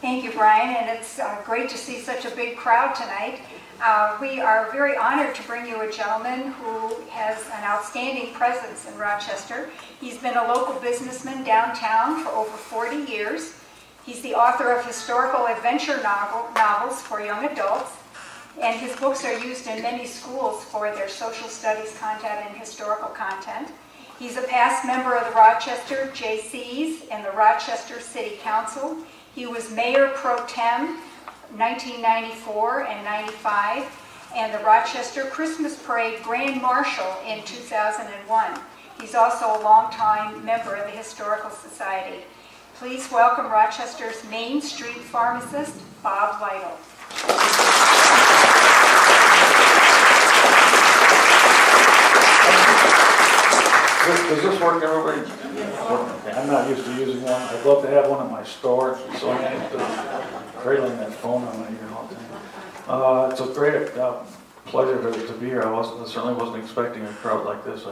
Thank you, Brian, and it's great to see such a big crowd tonight. We are very honored to bring you a gentleman who has an outstanding presence in Rochester. He's been a local businessman downtown for over 40 years. He's the author of historical adventure novels for young adults, and his books are used in many schools for their social studies content and historical content. He's a past member of the Rochester JCs and the Rochester City Council. He was Mayor Pro Tem 1994 and 95, and the Rochester Christmas Parade Grand Marshal in 2001. He's also a longtime member of the Historical Society. Please welcome Rochester's Main Street pharmacist, Bob Lytle. Does this work, everybody? Okay. I'm not used to using one. I'd love to have one in my store, so I ain't cradling that phone on my ear all the time. It's a great pleasure to be here. I certainly wasn't expecting a crowd like this.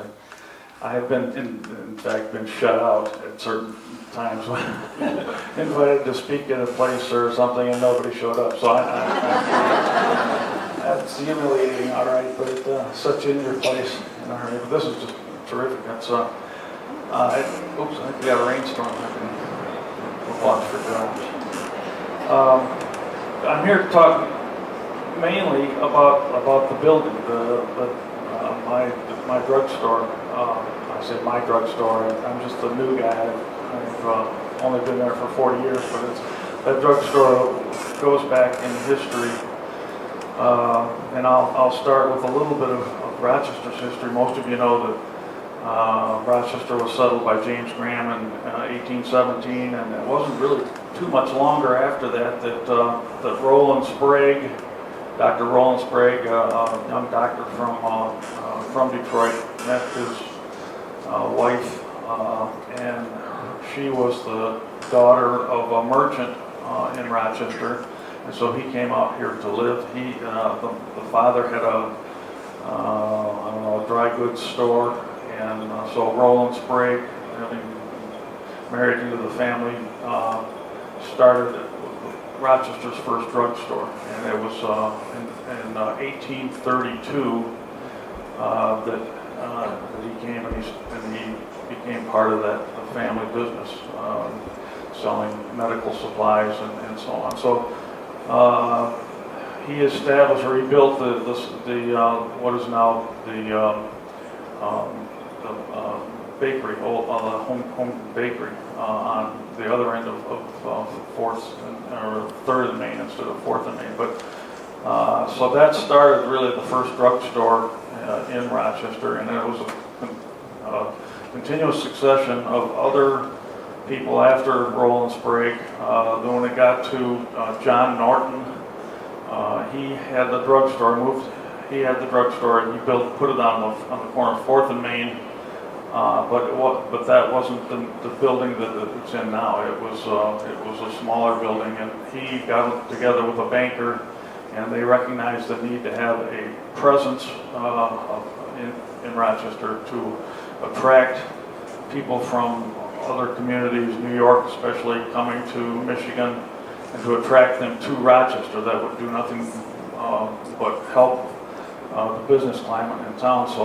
I have been, in fact, been shut out at certain times when invited to speak at a place or something and nobody showed up. So that's humiliating, all right, but it sets you in your place in a hurry. But this is just terrific. That's oops, I think we got a rainstorm. We'll watch for drops. I'm here to talk mainly about the building, my drugstore. I say my drugstore. I'm just a new guy. I've only been there for 40 years, but that drugstore goes back in history. And I'll start with a little bit of Rochester's history. Most of you know that Rochester was settled by James Graham in 1817, and it wasn't really too much longer after that that Roland Sprague, Dr. Roland Sprague, a young doctor from Detroit, met his wife, and she was the daughter of a merchant in Rochester, and so he came out here to live. The father had a dry goods store. And so Roland Sprague, having married into the family, started Rochester's first drugstore. And it was in 1832 that he came and he became part of the family business, selling medical supplies and so on. So he established or he built the what is now the bakery, home bakery on the other end of 4th or 3rd and Main instead of 4th and Main. But so that started really the first drugstore in Rochester, and it was a continuous succession of other people after Roland Sprague. Then when it got to John Norton, he had the drugstore moved. He had the drugstore and he put it on the corner of 4th and Main. But that wasn't the building that it's in now. It was a smaller building, and he got together with a banker, and they recognized the need to have a presence in Rochester to attract people from other communities, New York especially, coming to Michigan, and to attract them to Rochester. That would do nothing but help the business climate in town. So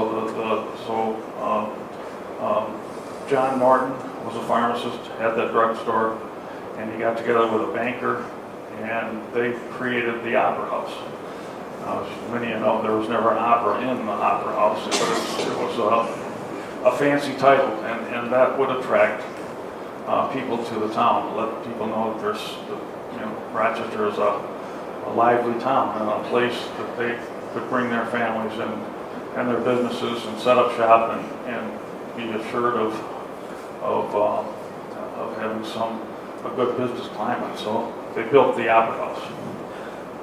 John Norton was a pharmacist, had that drugstore, and he got together with a banker, and they created the Opera House. As many of you know, there was never an opera in the Opera House, but it was a fancy title, and that would attract people to the town, let people know that Rochester is a lively town and a place that they could bring their families and their businesses and set up shop and be assured of having a good business climate. So they built the Opera House,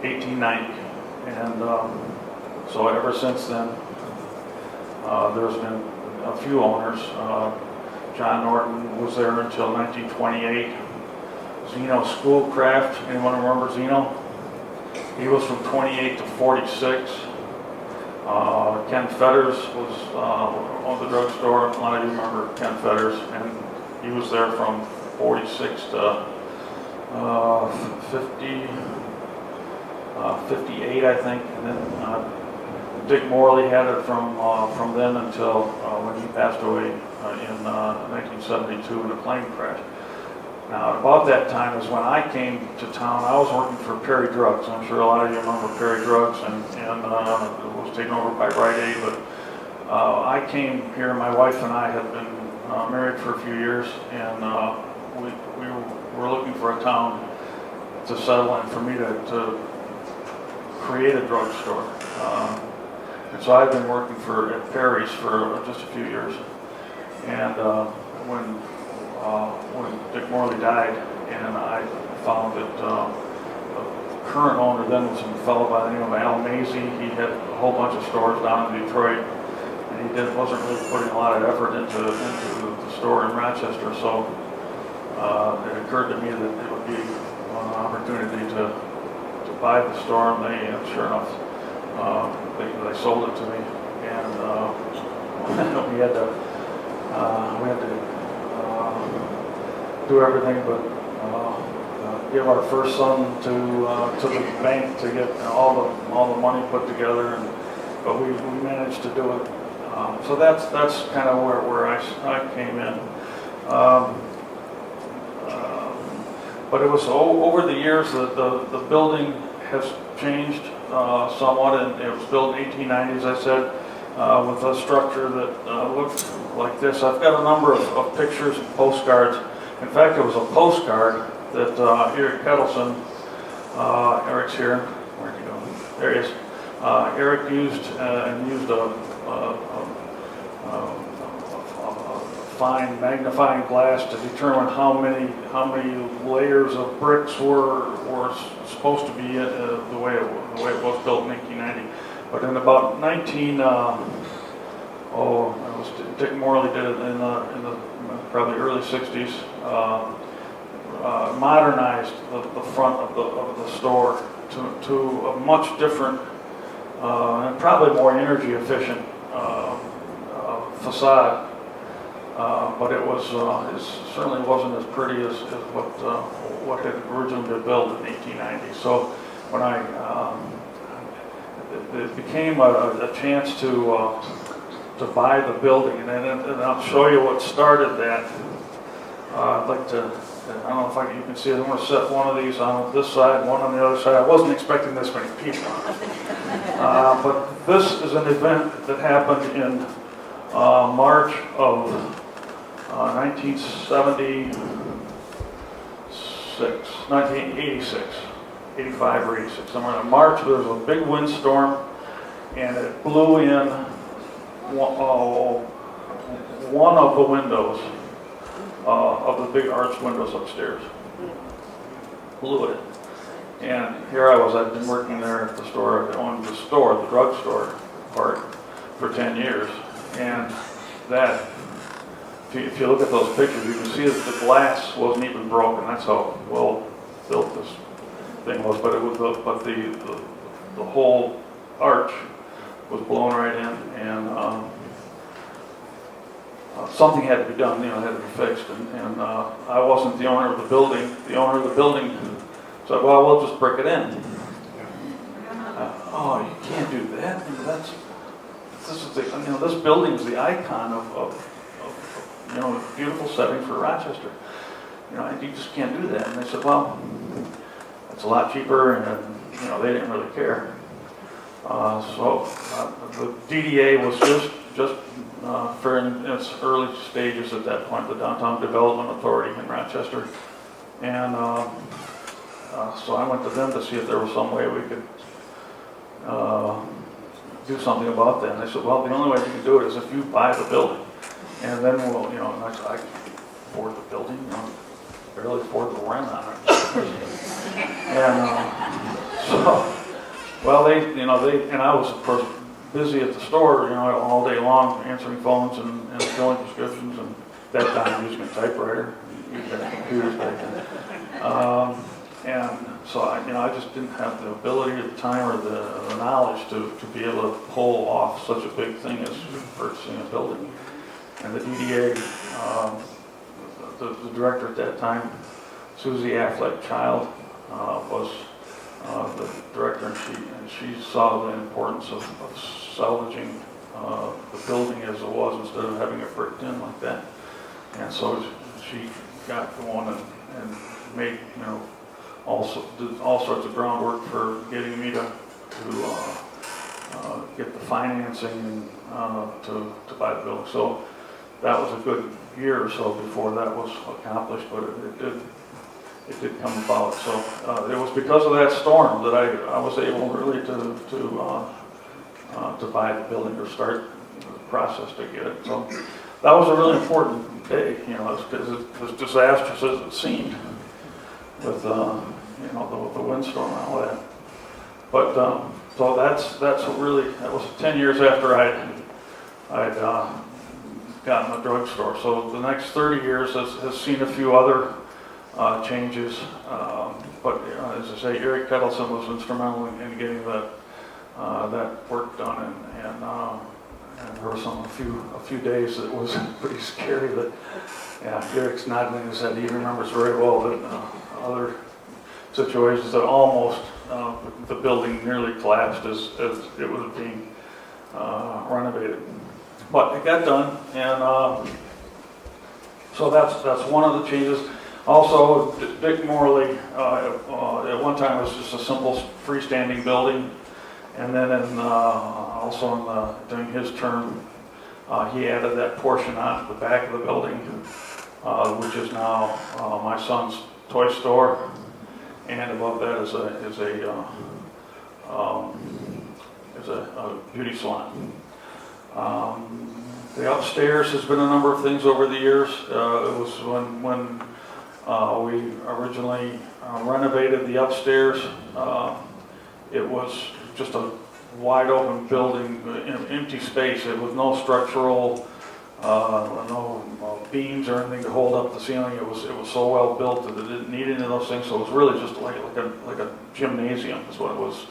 1890, and so ever since then, there's been a few owners. John Norton was there until 1928. Zeno Schoolcraft, anyone remember Zeno? He was from 28 to 46. Ken Fetters was owned the drugstore. A lot of you remember Ken Fetters, and he was there from 46 to 58, I think, and then Dick Morley had it from then until when he passed away in 1972 in a plane crash. Now, at about that time is when I came to town. I was working for Perry Drugs. I'm sure a lot of you remember Perry Drugs, and it was taken over by Rite Aid. But I came here. My wife and I had been married for a few years, and we were looking for a town to settle in for me to create a drugstore. And so I've been working at Perry's for just a few years. And when Dick Morley died, and I found that the current owner then was a fellow by the name of Al Mazie. He had a whole bunch of stores down in Detroit, and he wasn't really putting a lot of effort into the store in Rochester. So it occurred to me that it would be an opportunity to buy the store, and sure enough, they sold it to me, and we had to do everything but give our first son to the bank to get all the money put together, but we managed to do it. So that's kind of where I came in. But it was over the years that the building has changed somewhat, and it was built in 1890, as I said, with a structure that looked like this. I've got a number of pictures and postcards. In fact, it was a postcard that Eric Kettleson, Eric's here. Where'd he go? There he is. Eric used a fine magnifying glass to determine how many layers of bricks were supposed to be the way it was built in 1890. But in about Dick Morley did it in the probably early 60s. Modernized the front of the store to a much different and probably more energy efficient facade. But it certainly wasn't as pretty as what had originally been built in 1890. So when it became a chance to buy the building, and I'll show you what started that. I'd like to. I don't know if you can see it. I'm going to set one of these on this side, one on the other side. I wasn't expecting this many people. But this is an event that happened in March of 1986, 85 or 86. Somewhere in March, there was a big windstorm, and it blew in one of the windows of the big arched windows upstairs. Blew it. And here I was, I'd been working there at the store, the drugstore part, for 10 years. And that, if you look at those pictures, you can see that the glass wasn't even broken. That's how well built this thing was. But the whole arch was blown right in, and something had to be done. It had to be fixed. And I wasn't the owner of the building. The owner of the building said, "Well, we'll just brick it in." Oh, you can't do that. This building is the icon of beautiful setting for Rochester. You just can't do that. And they said, "Well, it's a lot cheaper," and they didn't really care. So the DDA was just in its early stages at that point, the Downtown Development Authority in Rochester, and so I went to them to see if there was some way we could do something about that. And they said, "Well, the only way you can do it is if you buy the building, and then we'll, and I said, I can afford the building, barely afford the rent on it." And and I was, of course, busy at the store, all day long, answering phones and filling prescriptions, and that time using a typewriter. You had computers back then. And so I just didn't have the ability at the time or the knowledge to be able to pull off such a big thing as purchasing a building. And the DDA, the director at that time, Susie Affleck-Child was the director, and she saw the importance of salvaging the building as it was instead of having it bricked in like that. And so she got going and made, also did all sorts of groundwork for getting me to get the financing and to buy the building. So that was a good year or so before that was accomplished, but it did come about. So it was because of that storm that I was able really to buy the building or start the process to get it. So that was a really important day, as disastrous as it seemed with the windstorm and all that. But so that was 10 years after I'd gotten a drugstore. So the next 30 years has seen a few other changes. But as I say, Eric Kettleson was instrumental in getting that work done, and there were a few days that was pretty scary. That Eric's nodding his head. He remembers very well that other situations that almost the building nearly collapsed as it was being renovated. But it got done, and so that's one of the changes. Also, Dick Morley at one time was just a simple freestanding building, and then during his term, he added that portion onto the back of the building, which is now my son's toy store, and above that is a beauty salon. The upstairs has been a number of things over the years. It was when we originally renovated the upstairs. It was just a wide open building, empty space. It was no structural, no beams or anything to hold up the ceiling. It was so well built that it didn't need any of those things. So it was really just like a gymnasium is what it was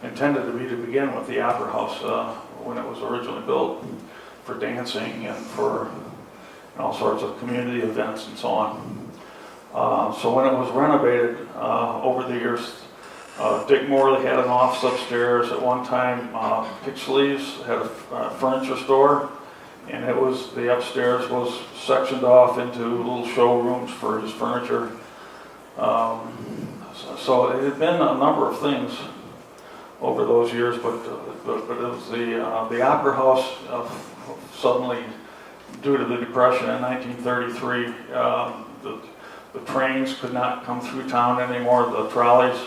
intended to be to begin with. The Opera House when it was originally built for dancing and for all sorts of community events and so on. So when it was renovated over the years, Dick Morley had an office upstairs. At one time, Pixley's had a furniture store, and the upstairs was sectioned off into little showrooms for his furniture. So it had been a number of things over those years, but it was the Opera House suddenly, due to the Depression in 1933, the trains could not come through town anymore. The trolleys,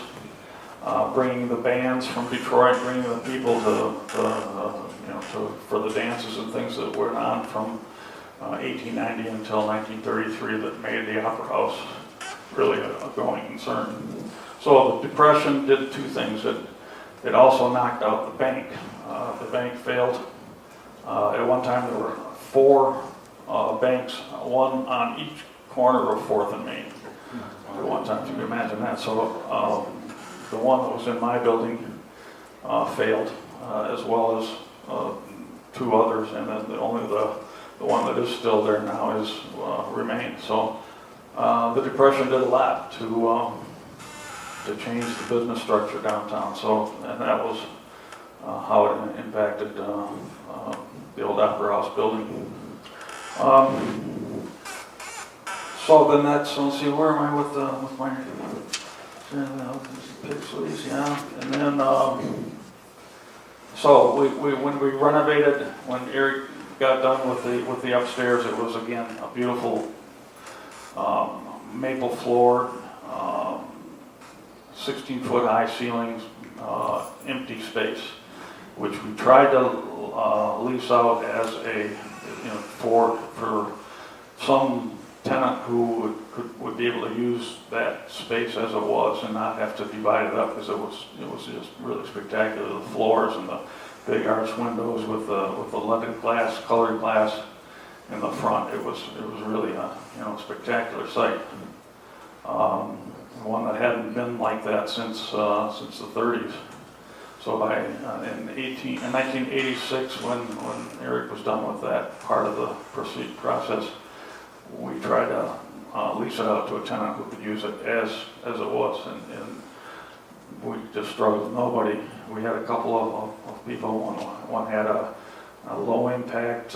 bringing the bands from Detroit, bringing the people for the dances and things that went on from 1890 until 1933 that made the Opera House really a going concern. So the Depression did two things. It also knocked out the bank. The bank failed. At one time there were 4 banks, one on each corner of 4th and Main. At one time, if you can imagine that. So the one that was in my building failed, as well as 2 others, and then only the one that is still there now remains. So the Depression did a lot to change the business structure downtown. So, and that was how it impacted the old Opera House building. So then let's see, where am I with my Pixley's, yeah, and then so when we renovated, when Eric got done with the upstairs, it was again a beautiful maple floored, 16-foot high ceilings, empty space, which we tried to lease out as for some tenant who would be able to use that space as it was and not have to divide it up, because it was just really spectacular. The floors and the big arched windows with the leaded glass, colored glass in the front. It was really a spectacular sight. One that hadn't been like that since the 30s. So in 1986, when Eric was done with that part of the process, we tried to lease it out to a tenant who could use it as it was, and we just struggled. Nobody. We had a couple of people. One had a low impact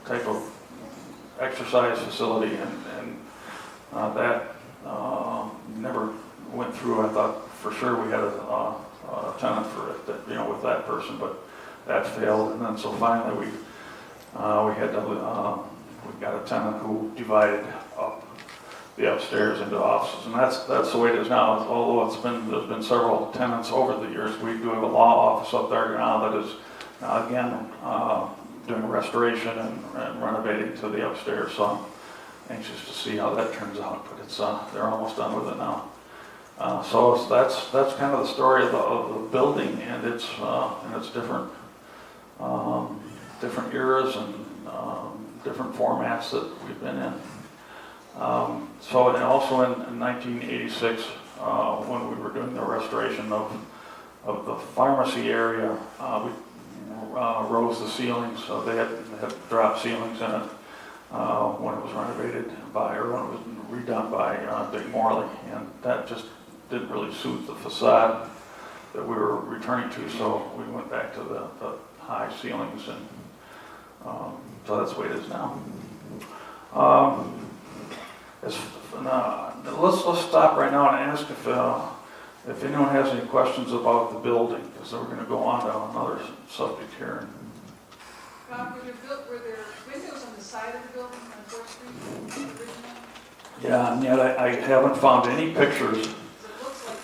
type of exercise facility, and that never went through. I thought for sure we had a tenant for it, with that person, but that failed. And then so finally we had to we got a tenant who divided up the upstairs into offices, and that's the way it is now. Although there's been several tenants over the years, we do have a law office up there now that is again doing restoration and renovating to the upstairs. So I'm anxious to see how that turns out. But it's they're almost done with it now. So that's kind of the story of the building and its different eras and different formats that we've been in. So and also in 1986, when we were doing the restoration of the pharmacy area, we rose the ceilings. So they had drop ceilings in it when it was renovated or when it was redone by Dick Morley, and that just didn't really suit the facade that we were returning to. So we went back to the high ceilings, and so that's the way it is now. Let's stop right now and ask if anyone has any questions about the building, because we're going to go on to another subject here. Rob, were there windows on the side of the building on 4th Street originally? Yeah, and yet I haven't found any pictures. So it looks like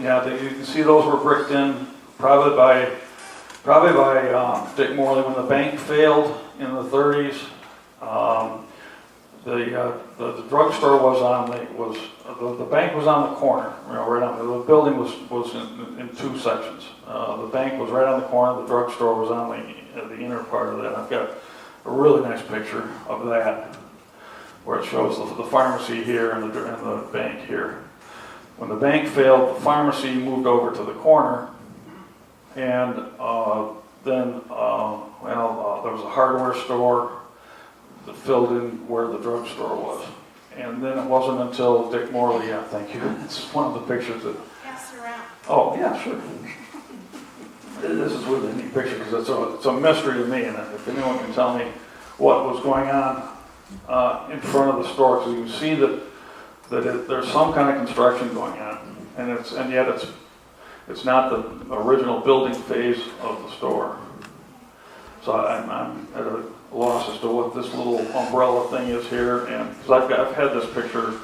Yeah, you can see those were bricked in probably by Dick Morley when the bank failed in the 30s. The drugstore the bank was on the corner. Right on the building was in two sections. The bank was right on the corner. The drugstore was on the inner part of that. I've got a really nice picture of that, where it shows the pharmacy here and the bank here. When the bank failed, the pharmacy moved over to the corner, and then there was a hardware store that filled in where the drugstore was. And then it wasn't until Dick Morley, yeah, thank you. It's one of the pictures that... pass around. Oh, yeah, sure. This is really a neat picture because it's a mystery to me, and if anyone can tell me what was going on in front of the store, because you can see that there's some kind of construction going on, and yet it's not the original building phase of the store. So I'm at a loss as to what this little umbrella thing is here, and because I've had this picture,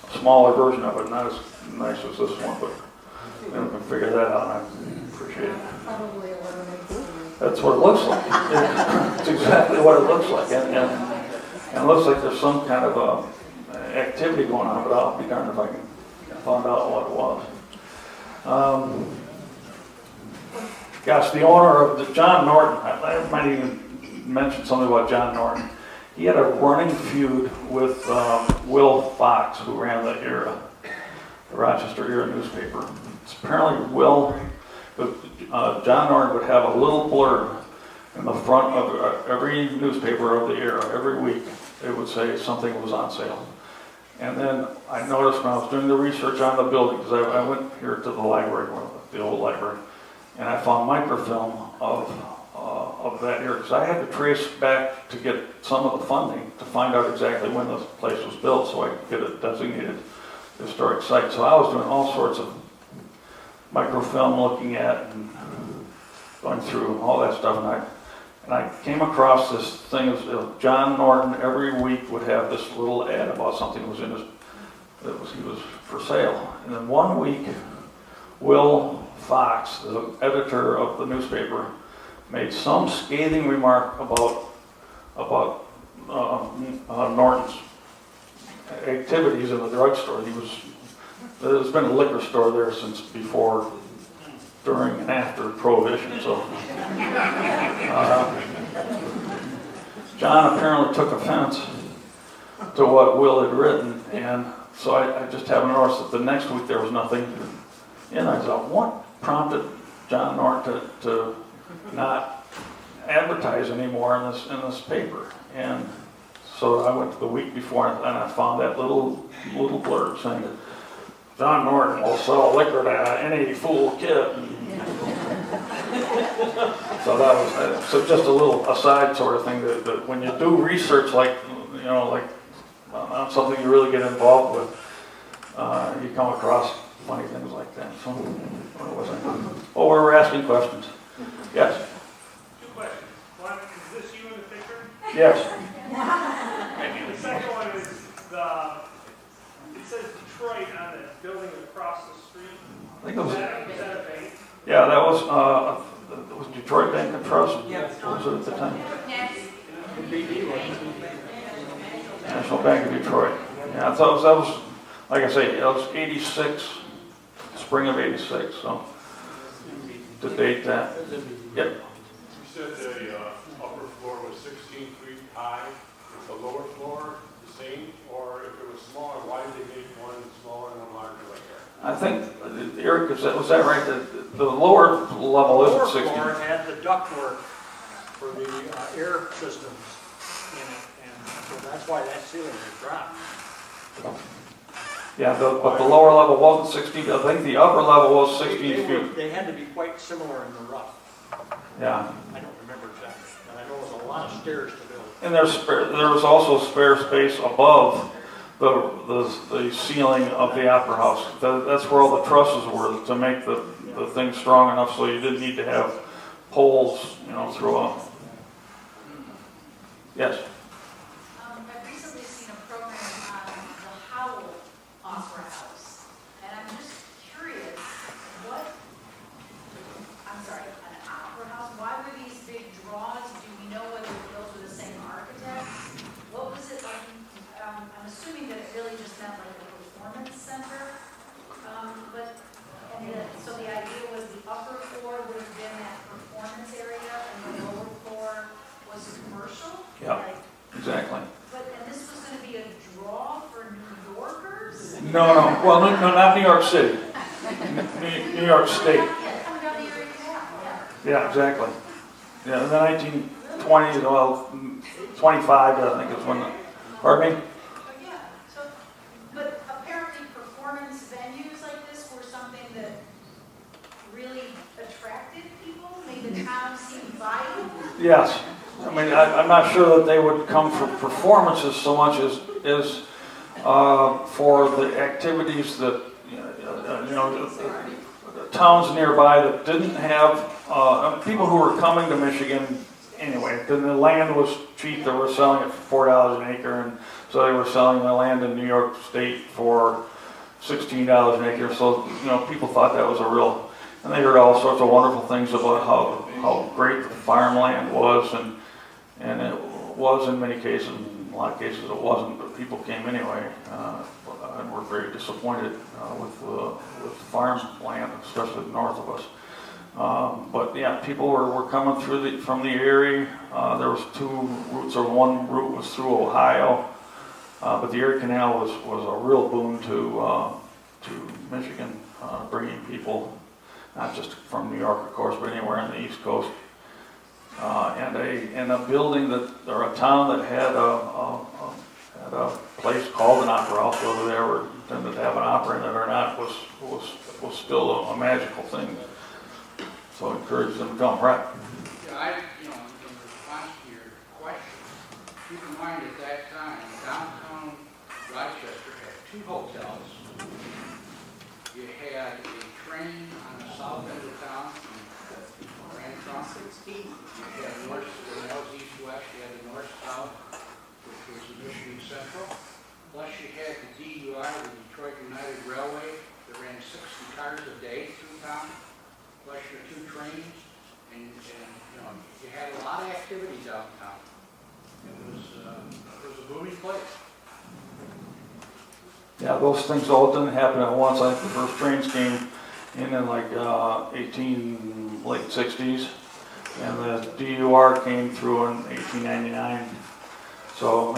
a smaller version of it, not as nice as this one, but we can figure that out. I appreciate it. That's what it looks like. It's exactly what it looks like, and it looks like there's some kind of activity going on, but I'll be darned if I can find out what it was. Gosh, the owner of John Norton, I might even mention something about John Norton. He had a running feud with Will Fox, who ran the Era, the Rochester Era newspaper. It's apparently John Norton would have a little blurb in the front of every newspaper of the Era. Every week it would say something was on sale. And then I noticed when I was doing the research on the building, because I went here to the library, the old library, and I found microfilm of that era, because I had to trace back to get some of the funding to find out exactly when this place was built so I could get a designated historic site. So I was doing all sorts of microfilm looking at and going through all that stuff, and I came across this thing of John Norton every week would have this little ad about something that was he was for sale. And then one week, Will Fox, the editor of the newspaper, made some scathing remark about Norton's activities in the drugstore. There's been a liquor store there since before, during, and after Prohibition. So John apparently took offense to what Will had written, and so I just happened to notice that the next week there was nothing in. I thought, what prompted John Norton to not advertise anymore in this paper? And So I went the week before and I found that little blurb saying, John Norton will sell liquor to any fool kid. So that was, so just a little aside sort of thing that when you do research like on something you really get involved with, you come across funny things like that. So, what was I? Oh, we were asking questions. Yes? 2 questions. One, is this you in the picture? Yes. And the second one is it says Detroit on the building across the street. I think it was, Is that a bank? yeah, that was Detroit Bank and Trust. Yeah. What was it at the time? National Bank of Detroit. Yeah, I thought that was, like I say, that was 86, spring of 86, so to date that. Yep. You said the upper floor was 16 feet high. Is the lower floor the same? Or if it was smaller, why did they make one smaller and one larger like that? I think, Eric, was that right? The lower level isn't 60. The lower floor had the ductwork for the air systems in it, and so that's why that ceiling is dropped. Yeah, but the lower level wasn't 60. I think the upper level was 16 feet. They had to be quite similar in the rough. Yeah. I don't remember exactly, but I know it was a lot of stairs to build. And there was also spare space above the ceiling of the opera house. That's where all the trusses were to make the thing strong enough so you didn't need to have poles, throughout. Yes. I've recently seen a program on the Howell Opera House, and I'm just curious, an opera house, why were these big draws? Do we know whether those were the same architects? What was it like? I'm assuming that it really just meant like a performance center, so the idea was the upper floor would have been that performance area, and the lower floor was commercial? Yeah. Like, Exactly. and this was going to be a draw for New Yorkers? No. Well, no, not New York City. New York State. Yeah, coming down the area now, yeah. Yeah, exactly. Yeah, in the 1920s, well, 25, I think is when pardon me? But yeah, but apparently performance venues like this were something that really attracted people, made the town seem vital. Yes. I mean, I'm not sure that they would come for performances so much as for the activities that, towns nearby that didn't have, people who were coming to Michigan anyway, the land was cheap, they were selling it for $4 an acre, and so they were selling the land in New York State for $16 an acre, so, people thought that was a real, and they heard all sorts of wonderful things about how great the farmland was, and it was in many cases, in a lot of cases it wasn't, but people came anyway, and were very disappointed with farmland, especially north of us. But yeah, people were coming from the Erie. There was 2 routes, or one route was through Ohio, but the Erie Canal was a real boon to Michigan, bringing people not just from New York, of course, but anywhere on the East Coast. And a building or a town that had a place called an opera house, whether they ever intended to have an opera in it or not, was still a magical thing. So I encourage them to come, right? Yeah, in response to your question, keep in mind at that time, downtown Rochester had 2 hotels. You had a train on the south end of town, ran from 16. You had north, east-west, you had the north-south, which was the Michigan Central. Plus you had the DUI, the Detroit United Railway, that ran 60 cars a day through town. Plus your 2 trains, and you had a lot of activity downtown. It was a booming place. Yeah, those things all didn't happen at once. I think the first trains came in like late 60s, and the DUR came through in 1899. So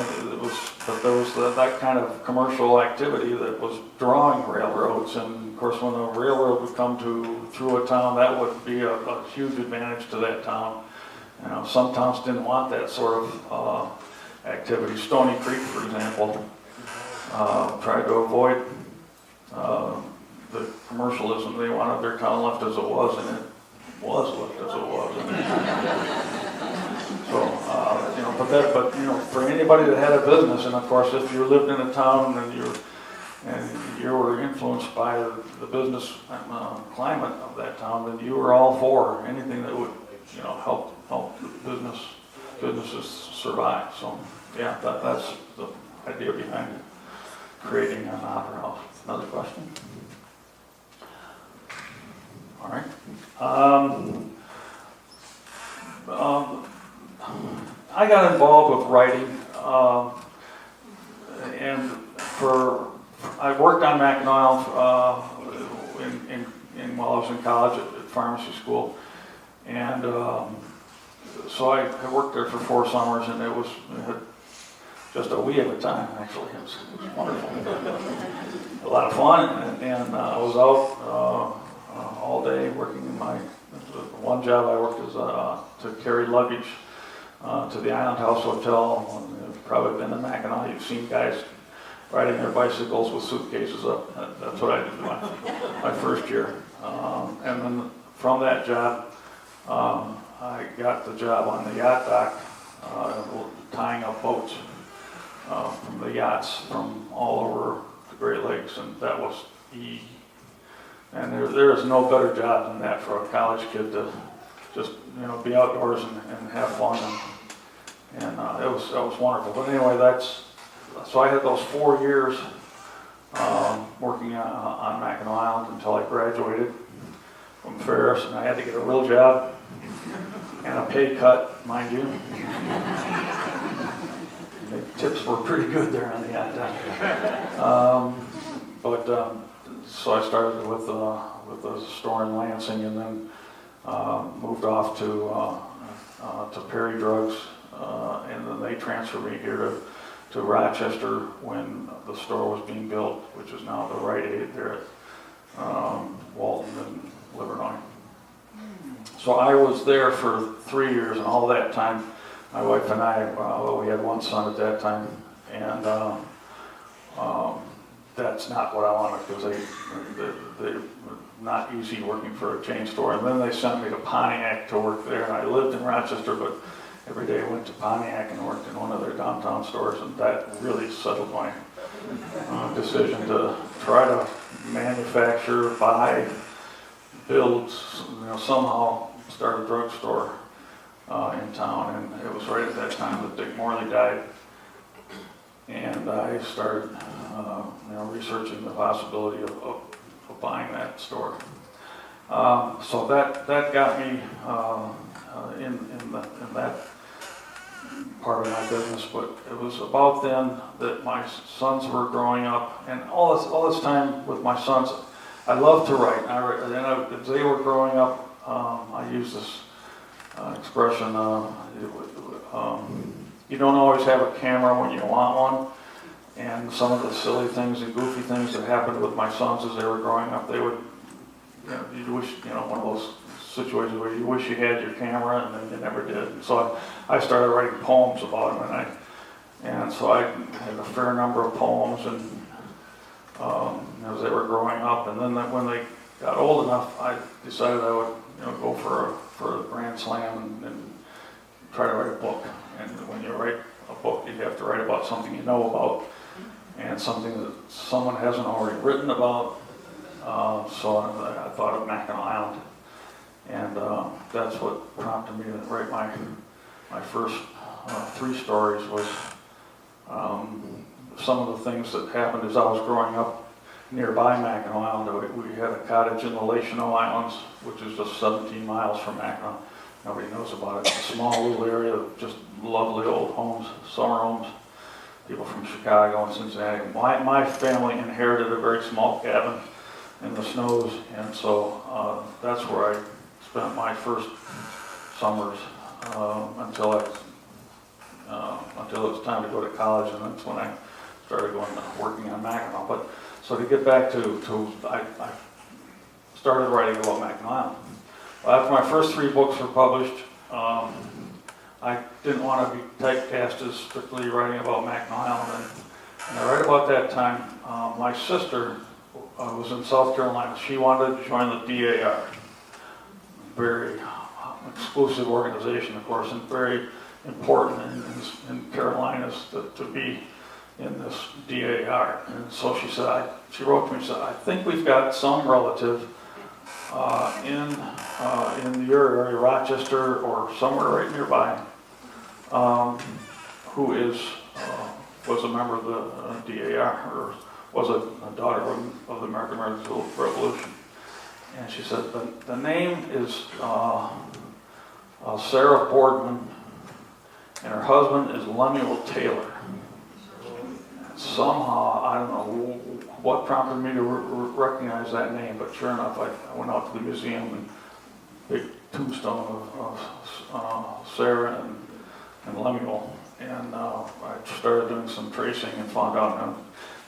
there was that kind of commercial activity that was drawing railroads, and of course when a railroad would come through a town, that would be a huge advantage to that town. Some towns didn't want that sort of activities. Stony Creek, for example, tried to avoid the commercialism. They wanted their town left as it was, and it was left as it was. So, but for anybody that had a business, and of course, if you lived in a town and you were influenced by the business climate of that town, then you were all for anything that would, help the businesses survive. So, yeah, that's the idea behind creating an opera house. Another question? All right. I got involved with writing, and I worked on Mackinac while I was in college at pharmacy school, and so I worked there for 4 summers, and it had just a wee of a time, actually. It was wonderful. A lot of fun, and I was out all day working in one job I worked as to carry luggage to the Island House Hotel. You've probably been to Mackinac, you've seen guys riding their bicycles with suitcases up. That's what I did my first year. And then from that job, I got the job on the yacht dock, tying up boats from the yachts from all over the Great Lakes, and that was and there is no better job than that for a college kid to just be outdoors and have fun, and it was wonderful. But anyway, so I had those 4 years working on Mackinac Island until I graduated from Ferris, and I had to get a real job and a pay cut, mind you. The tips were pretty good there on the yacht dock. So I started with a store in Lansing, and then moved off to Perry Drugs, and then they transferred me here to Rochester when the store was being built, which is now the Rite Aid there at Walton and Livernois. So I was there for 3 years, and all that time, my wife and I, we had 1 son at that time, and that's not what I wanted, because they're not easy working for a chain store. And then they sent me to Pontiac to work there, and I lived in Rochester, but every day I went to Pontiac and worked in one of their downtown stores, and that really settled my decision to try to manufacture, buy, build, somehow start a drugstore in town. And it was right at that time that Dick Morley died, and I started researching the possibility of buying that store. So that got me in that part of my business. But it was about then that my sons were growing up, and all this time with my sons, I loved to write. As they were growing up, I use this expression, you don't always have a camera when you want one. And some of the silly things and goofy things that happened with my sons as they were growing up, they would, you'd wish, one of those situations where you wish you had your camera and then you never did. And so I started writing poems about them, and so I had a fair number of poems, and as they were growing up, and then when they got old enough, I decided I would, go for a grand slam and try to write a book. And when you write a book, you have to write about something you know about, and something that someone hasn't already written about. So I thought of Mackinac Island, and that's what prompted me to write my first 3 stories. Was some of the things that happened as I was growing up nearby Mackinac Island. We had a cottage in the Lachino Islands, which is just 17 miles from Mackinac. Nobody knows about it. It's a small little area of just lovely old homes, summer homes. People from Chicago and Cincinnati. My family inherited a very small cabin in the snows, and so that's where I spent my first summers until it was time to go to college, and that's when I started working on Mackinac. But so to get back to I started writing about Mackinac Island. Well, after my first 3 books were published, I I didn't want to be typecast as strictly writing about Mackinac Island. And right about that time, my sister was in South Carolina. She wanted to join the DAR. Very exclusive organization, of course, and very important in Carolinas to be in this DAR. And so she wrote to me and said, I think we've got some relative in your area, Rochester or somewhere right nearby, who was a member of the DAR, or was a daughter of the American Revolution. And she said, the name is Sarah Boardman, and her husband is Lemuel Taylor. Somehow, I don't know what prompted me to recognize that name, but sure enough, I went out to the museum and big tombstone of Sarah and Lemuel, and I started doing some tracing and found out,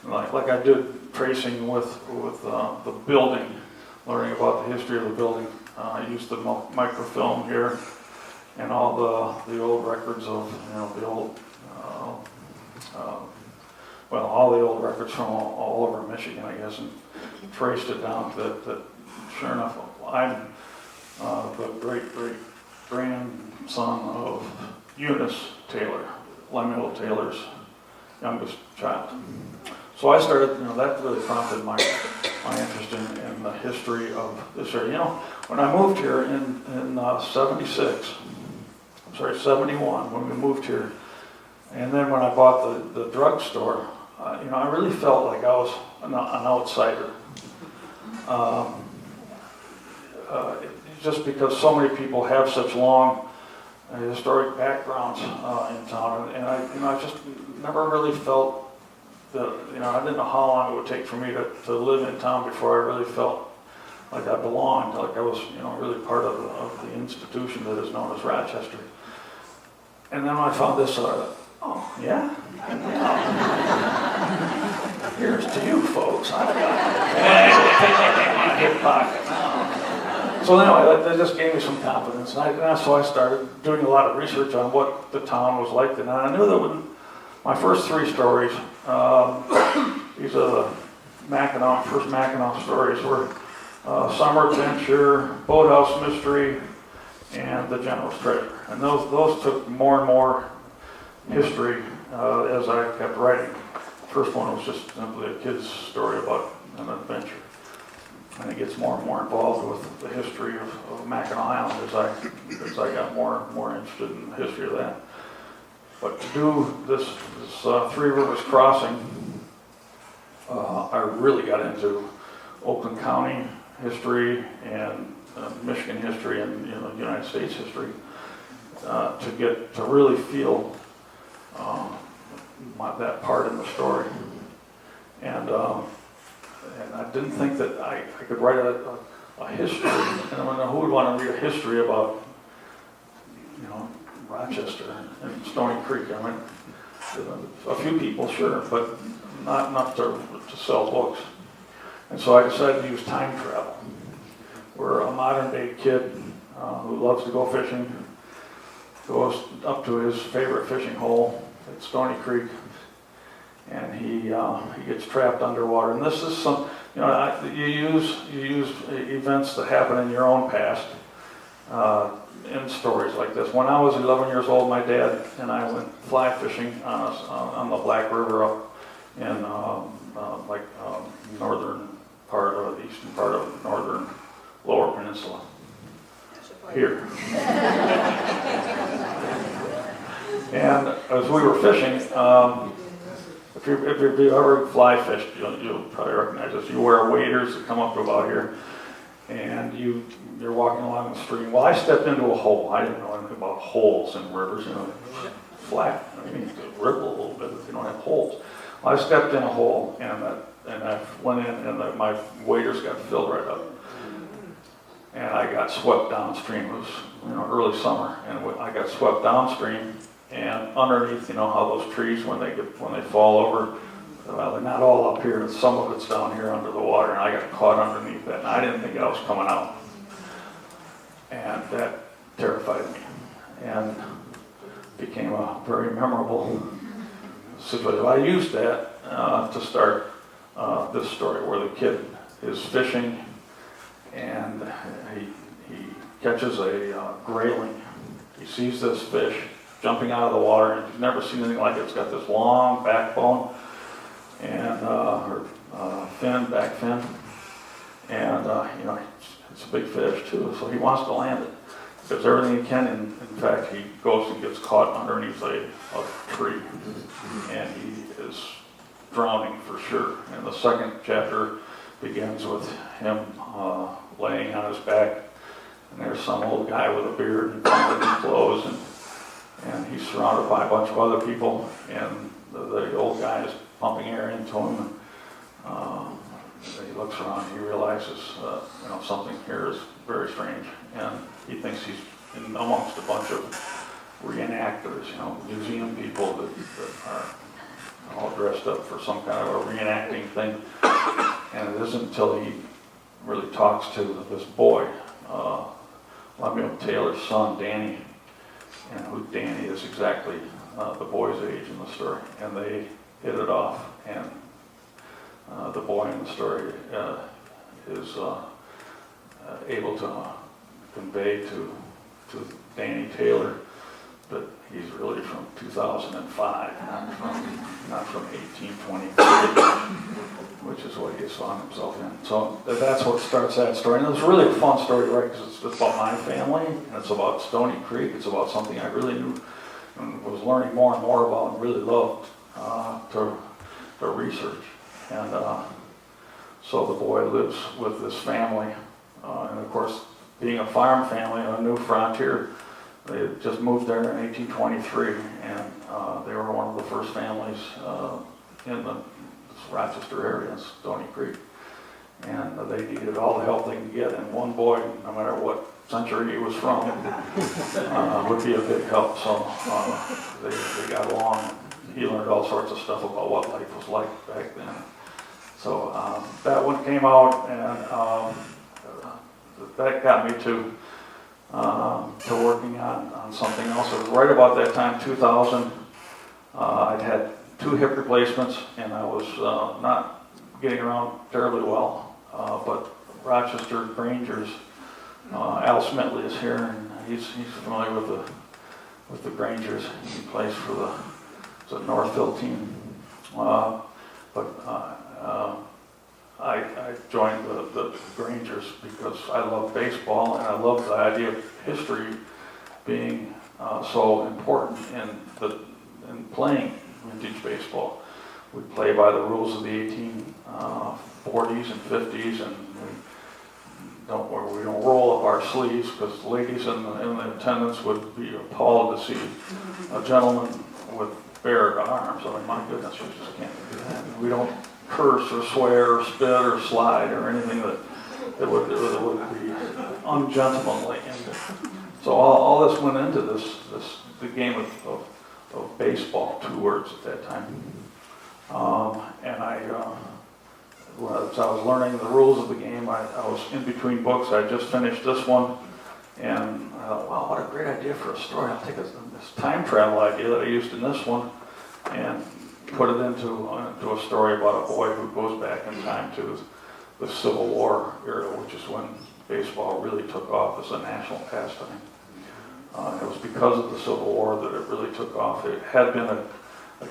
like I did tracing with the building, learning about the history of the building. I used the microfilm here and all the old records of the old. All the old records from all over Michigan, I guess, and traced it down to that sure enough, I'm the great-great-grandson of Eunice Taylor, Lemuel Taylor's youngest child. So I started, that really prompted my interest in the history of this area. When I moved here in 71, when we moved here, and then when I bought the drugstore, I really felt like I was an outsider. Just because so many people have such long historic backgrounds in town, and I just never really felt that, I didn't know how long it would take for me to live in town before I really felt like I belonged, like I was, really part of the institution that is known as Rochester. And then when I found this, oh, yeah? Here's to you, folks. I got my hip pocket. So anyway, that just gave me some confidence. And so I started doing a lot of research on what the town was like then. And I knew that when my first three stories, these are the first Mackinac stories, were Summer Adventure, Boathouse Mystery, and The General's Treasure. And those took more and more history as I kept writing. The first one was just simply a kid's story about an adventure. And it gets more and more involved with the history of Mackinac Island as I got more interested in the history of that. But to do this Three Rivers Crossing, I really got into Oakland County history and Michigan history and United States history to really feel that part in the story. And I didn't think that I could write a history. And I who would want to read a history about Rochester and Stony Creek? I mean, a few people, sure, but not enough to sell books. And so I decided to use time travel. We're a modern day kid who loves to go fishing, goes up to his favorite fishing hole at Stony Creek, and he gets trapped underwater. And this is some, you use events that happen in your own past in stories like this. When I was 11 years old, my dad and I went fly fishing on the Black River up in northern part of the eastern part of northern Lower Peninsula. Here. And as we were fishing, if you ever fly fished, you'll probably recognize this. You wear waders that come up to about here, and you're walking along the stream. Well, I stepped into a hole. I didn't know anything about holes in rivers. Flat. I mean, they ripple a little bit if you don't have holes. Well, I stepped in a hole, and I went in, and my waders got filled right up. And I got swept downstream. It was early summer, and I got swept downstream. And underneath, how those trees when they fall over, well, they're not all up here. Some of it's down here under the water, and I got caught underneath that. And I didn't think I was coming out, and that terrified me. And became a very memorable situation. I used that to start this story where the kid is fishing and he catches a grayling. He sees this fish jumping out of the water, and he's never seen anything like it. It's got this long backbone and back fin, and it's a big fish too. So he wants to land it. He does everything he can. In fact, he goes and gets caught underneath a tree, and he is drowning for sure. And the second chapter begins with him laying on his back, and there's some old guy with a beard and clothes, and he's surrounded by a bunch of other people, and the old guy is pumping air into him. He looks around, he realizes something here is very strange, and he thinks he's in amongst a bunch of reenactors, museum people that are all dressed up for some kind of a reenacting thing. And it isn't until he really talks to this boy, Lemuel Taylor's son, Danny, and who Danny is exactly the boy's age in the story, and they hit it off, and the boy in the story is able to convey to Danny Taylor that he's really from 2005, not from 1823, which is what he found himself in. So that's what starts that story. And it's really a fun story, right? Because it's about my family, and it's about Stony Creek. It's about something I really knew and was learning more and more about and really loved to research. And so the boy lives with this family, and of course, being a farm family on a new frontier, they had just moved there in 1823, and they were one of the first families in the Rochester area, in Stony Creek. And they needed all the help they could get, and one boy, no matter what century he was from, would be a big help. So they got along. He learned all sorts of stuff about what life was like back then. So that one came out, and that got me to working on something else. It was right about that time, 2000. I'd had 2 hip replacements, and I was not getting around terribly well. But Rochester Grangers, Al Smitley is here, and he's familiar with the Grangers. He plays for the Northville team. I joined the Grangers because I love baseball, and I love the idea of history being so important in playing vintage baseball. We play by the rules of the 1840s and 50s, and we don't roll up our sleeves, because ladies in the attendance would be appalled to see a gentleman with bared arms. I mean, my goodness, we just can't do that. We don't curse or swear or spit or slide or anything that would be ungentlemanly. And so all this went into the game of baseball, 2 words at that time. And as I was learning the rules of the game, I was in between books. I just finished this one, and I thought, wow, what a great idea for a story. I'll take this time travel idea that I used in this one and put it into a story about a boy who goes back in time to the Civil War era, which is when baseball really took off as a national pastime. It was because of the Civil War that it really took off. It had been a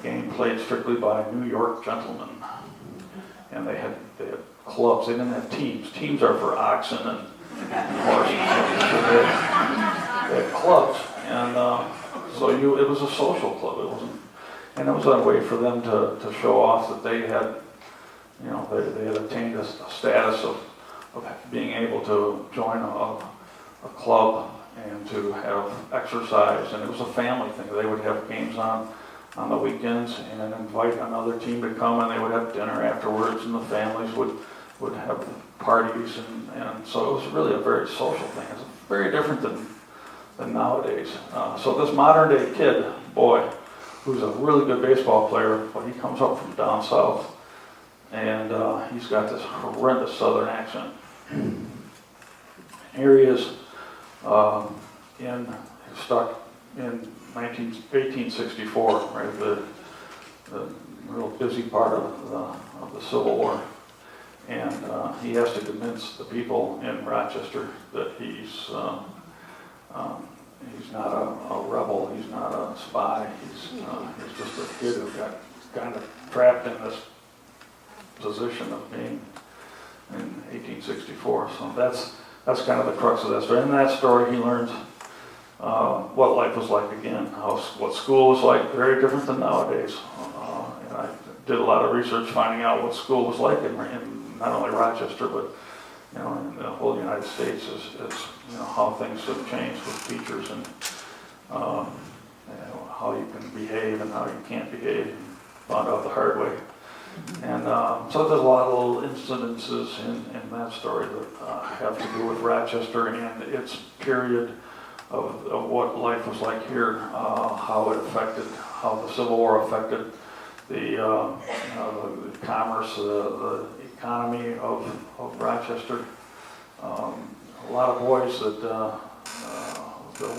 game played strictly by New York gentlemen, and they had clubs. They didn't have teams. Teams are for oxen and horses. So they had clubs, and so it was a social club. It wasn't. And it was a way for them to show off that they had, they had attained a status of being able to join a club and to have exercise. And it was a family thing. They would have games on the weekends and then invite another team to come, and they would have dinner afterwards, and the families would have parties. And so it was really a very social thing. It's very different than nowadays. So this modern day kid, boy, who's a really good baseball player, but he comes up from down south, and he's got this horrendous southern accent. Here he is stuck in 1864, right, the real busy part of the Civil War. And he has to convince the people in Rochester that he's not a rebel, he's not a spy, he's just a kid who got kind of trapped in this position of being in 1864. So that's kind of the crux of that story. In that story, he learns what life was like again, what school was like, very different than nowadays. And I did a lot of research finding out what school was like in not only Rochester, but in the whole United States, is how things have changed with teachers and how you can behave and how you can't behave. And found out the hard way. And so there's a lot of little incidences in that story that have to do with Rochester and its period of what life was like here, how it affected, how the Civil War affected the commerce, the economy of Rochester. A lot of boys that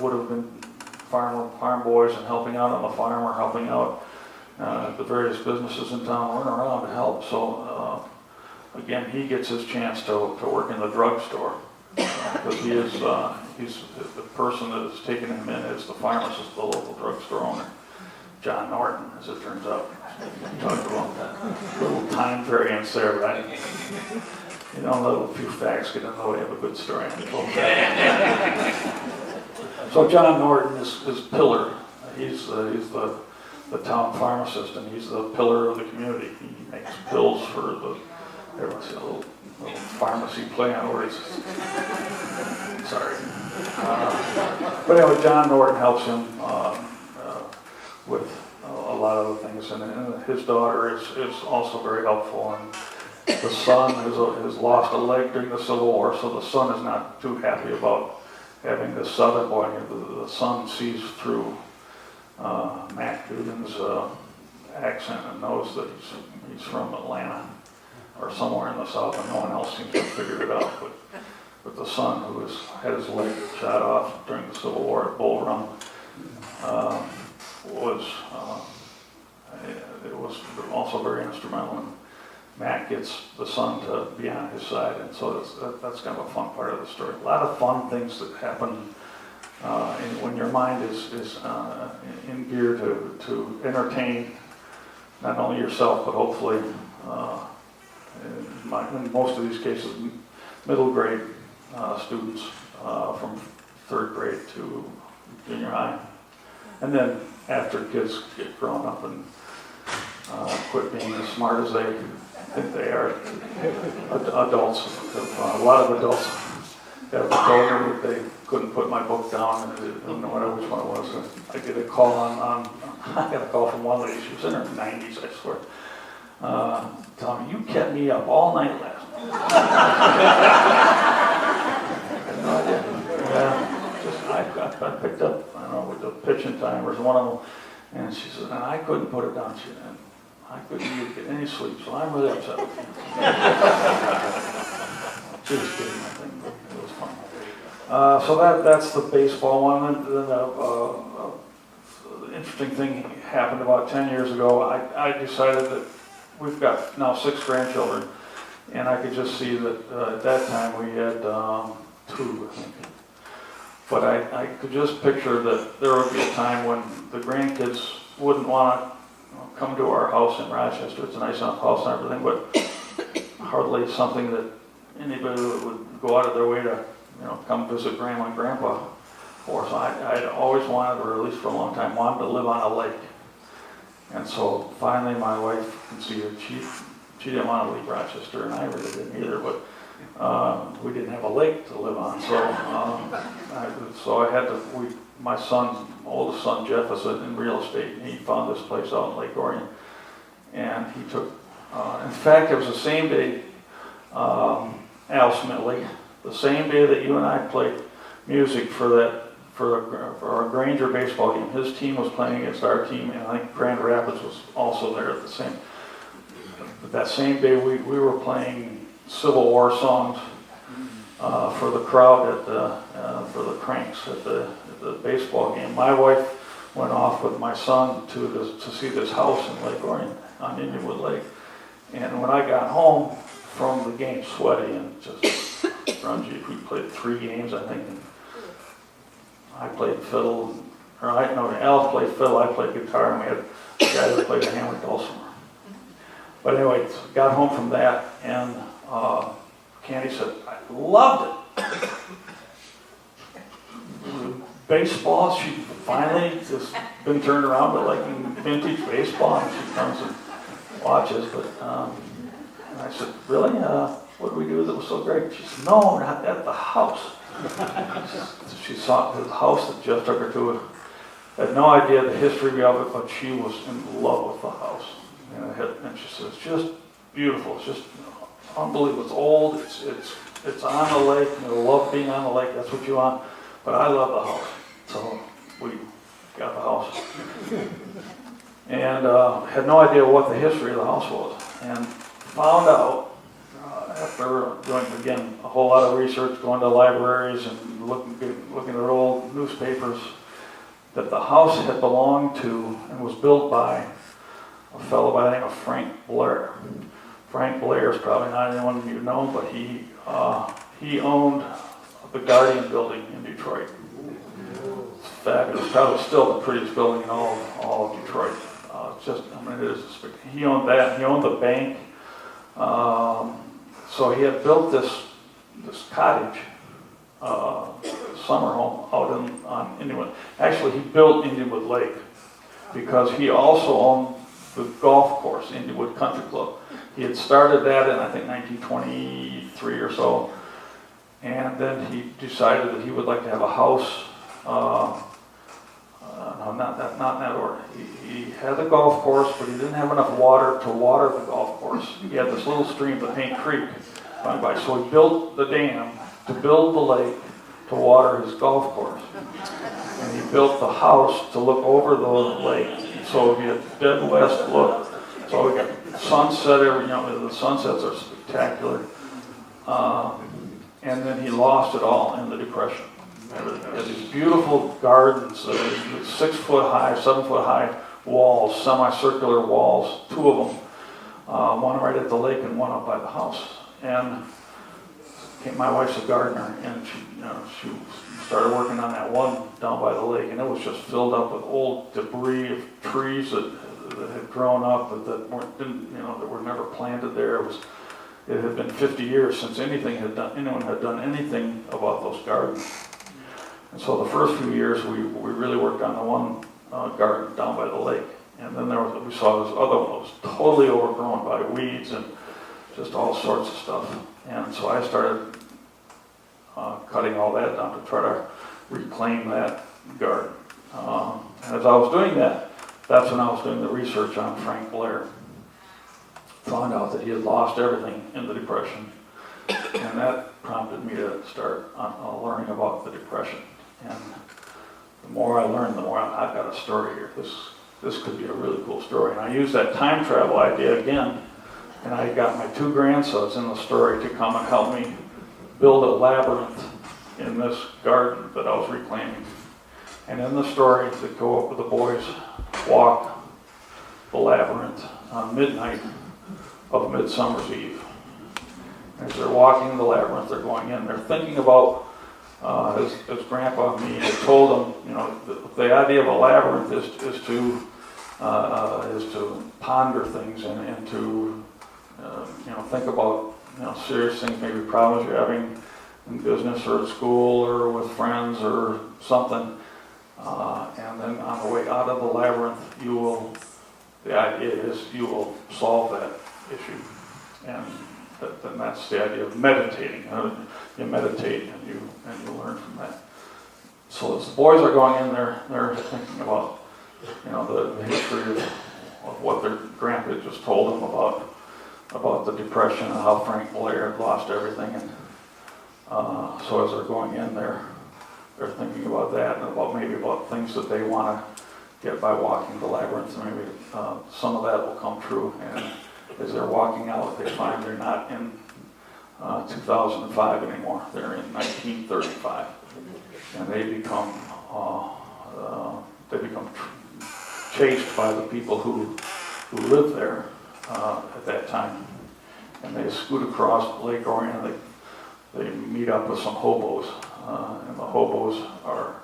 would have been farm boys and helping out on the farm or helping out the various businesses in town weren't around to help. So again, he gets his chance to work in the drugstore because he's the person that is taking him in is the pharmacist, the local drugstore owner, John Norton, as it turns out. We talked about that little time variance there, right? A few facts get in the way of a good story. So John Norton is pillar. He's the town pharmacist, and he's the pillar of the community. He makes pills for everyone's a little pharmacy play on words. Sorry. But anyway, John Norton helps him with a lot of the things, and his daughter is also very helpful. And the son has lost a leg during the Civil War, so the son is not too happy about having this southern boy. The son sees through Mac Dugan's accent and knows that he's from Atlanta or somewhere in the South, and no one else seems to have figured it out. But the son, who had his leg shot off during the Civil War at Bull Run, was also very instrumental. And Mac gets the son to be on his side, and so that's kind of a fun part of the story. A lot of fun things that happen. And when your mind is in gear to entertain not only yourself, but hopefully, in most of these cases, middle grade students from third grade to junior high. And then after kids get grown up and quit being as smart as they think they are, adults, a lot of adults have told me that they couldn't put my book down, and they didn't know which one it was. I get a call I got a call from one lady, she was in her 90s, I swear, telling me, "You kept me up all night last night." I had no idea. Yeah, I picked up, I don't know, with the pitching timers, one of them, and she said, "And I couldn't put it down." She said, "And I couldn't even get any sleep, so I'm really upset with you." She was kidding, I think, but it was fun. So that's the baseball one. And then the interesting thing happened about 10 years ago. I decided that we've got now 6 grandchildren, and I could just see that at that time we had 2, I think. But I could just picture that there would be a time when the grandkids wouldn't want to come to our house in Rochester. It's a nice enough house and everything, but hardly something that anybody would go out of their way to come visit Grandma and Grandpa for. So I'd always wanted, or at least for a long time, wanted to live on a lake. And so finally my wife conceded she didn't want to leave Rochester, and I really didn't either, but we didn't have a lake to live on. So I had to, my oldest son Jeff is in real estate, and he found this place out in Lake Orion. And he took, in fact, it was the same day, Al Smitley, the same day that you and I played music for our Granger baseball game. His team was playing against our team, and I think Grand Rapids was also there at the same. But that same day, we were playing Civil War songs for the crowd for the Cranks at the baseball game. My wife went off with my son to see this house in Lake Orion on Indianwood Lake. And when I got home from the game, sweaty and just grungy, we played 3 games, I think. And I played fiddle, Al played fiddle, I played guitar, and we had a guy that played the hammered dulcimer. But anyway, got home from that, and Candy said, I loved it. Baseball, she finally just been turned around to liking vintage baseball, and she comes and watches. But and I said, really? What did we do that was so great? She said, no, not at the house. She saw the house that Jeff took her to. Had no idea the history of it, but she was in love with the house. And she said, it's just beautiful. It's just unbelievable. It's old. It's on the lake. I love being on the lake. That's what you want. But I love the house. So we got the house. And had no idea what the history of the house was. And found out, after doing, again, a whole lot of research, going to libraries and looking at old newspapers, that the house had belonged to and was built by a fellow by the name of Frank Blair. Frank Blair is probably not anyone you know, but he owned the Guardian building in Detroit. It's fabulous. Probably still the prettiest building in all of Detroit. It is. He owned that. He owned the bank. So he had built this cottage, summer home out on Indianwood. Actually, he built Indianwood Lake because he also owned the golf course, Indianwood Country Club. He had started that in, I think, 1923 or so. And then he decided that he would like to have a house, not in that order. He had a golf course, but he didn't have enough water to water the golf course. He had this little stream, the Paint Creek, going by. So he built the dam to build the lake to water his golf course. And he built the house to look over the lake. So he had dead west look. So we got sunset, the sunsets are spectacular. And then he lost it all in the Depression. He had these beautiful gardens, 6 foot high, 7 foot high walls, semicircular walls, 2 of them, one right at the lake and one up by the house. And my wife's a gardener, and she started working on that one down by the lake, and it was just filled up with old debris of trees that had grown up that were never planted there. It had been 50 years since anyone had done anything about those gardens. And so the first few years we really worked on the one garden down by the lake. And then we saw this other one that was totally overgrown by weeds and just all sorts of stuff. And so I started cutting all that down to try to reclaim that garden. And as I was doing that, that's when I was doing the research on Frank Blair. Found out that he had lost everything in the Depression, and that prompted me to start learning about the Depression. And the more I learned, the more I've got a story here. This could be a really cool story. And I used that time travel idea again, and I got my 2 grandsons in the story to come and help me build a labyrinth in this garden that I was reclaiming. And in the story, to go up with the boys, walk the labyrinth on midnight of Midsummer's Eve. As they're walking the labyrinth, they're going in, they're thinking about, as Grandpa and me had told them, the idea of a labyrinth is to ponder things and to, think about, serious things, maybe problems you're having in business or at school or with friends or something. And then on the way out of the labyrinth, the idea is you will solve that issue. And then that's the idea of meditating. You meditate and you learn from that. So as the boys are going in there, they're thinking about, the history of what their grandpa just told them about the Depression and how Frank Blair had lost everything. And so as they're going in there, they're thinking about that and about things that they want to get by walking the labyrinth. And maybe some of that will come true. And as they're walking out, they find they're not in 2005 anymore. They're in 1935. And they become they become chased by the people who lived there at that time. And they scoot across Lake Orion. They meet up with some hobos, and the hobos are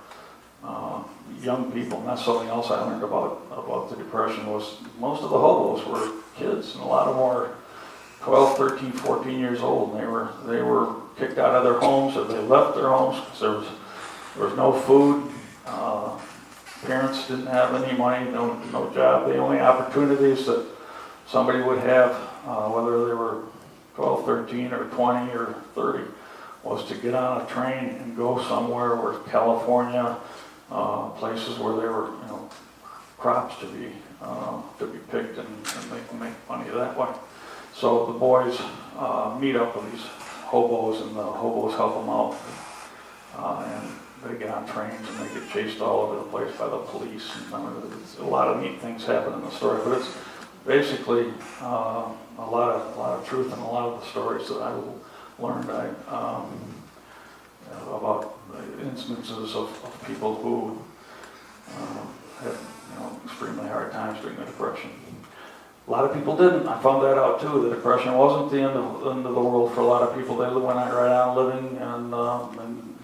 young people. And that's something else I learned about the Depression was most of the hobos were kids, and a lot of them were 12, 13, 14 years old. And they were kicked out of their homes, or they left their homes because there was no food. Parents didn't have any money, no job. The only opportunities that somebody would have, whether they were 12, 13, or 20, or 30, was to get on a train and go somewhere where California, places where there were, crops to be picked, and they can make money that way. So the boys meet up with these hobos, and the hobos help them out, and they get on trains and they get chased all over the place by the police. And a lot of neat things happen in the story, but it's basically a lot of truth in a lot of the stories that I learned about instances of people who had extremely hard times during the Depression. A lot of people didn't. I found that out too. The Depression wasn't the end of the world for a lot of people. They went right on living and